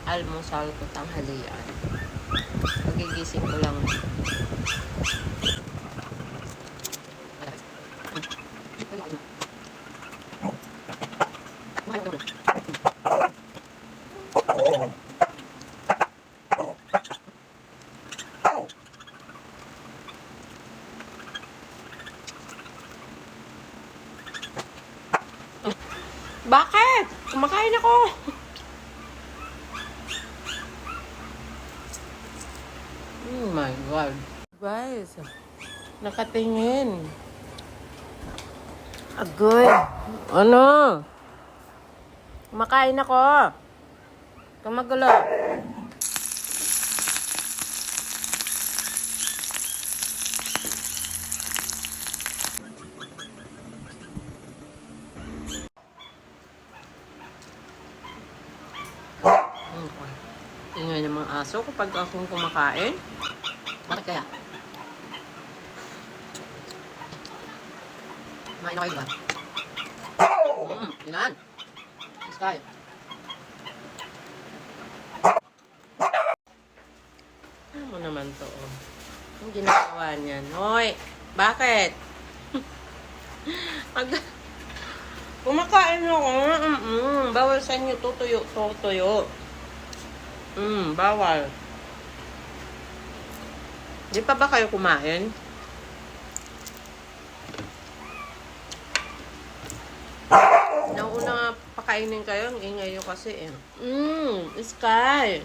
almusal ko tanghalian. Pagigising ko lang. Bakit? Kumakain ako. Oh my God. Guys, nakatingin. Agoy. Ano? Kumakain ako. Kamagulo. Tingnan yung mga aso kapag akong kumakain. Bakit kaya? Kumain na kayo diba? Ilan? Sky. Ano mo naman to? Oh. Ang ginagawa niyan. Hoy! Bakit? Kumakain ako. Bawal sa inyo tutuyo. Bawal. Di pa ba kayo kumain? Nauna nga pakainin kayo, ang ingay nyo kasi eh. Sky.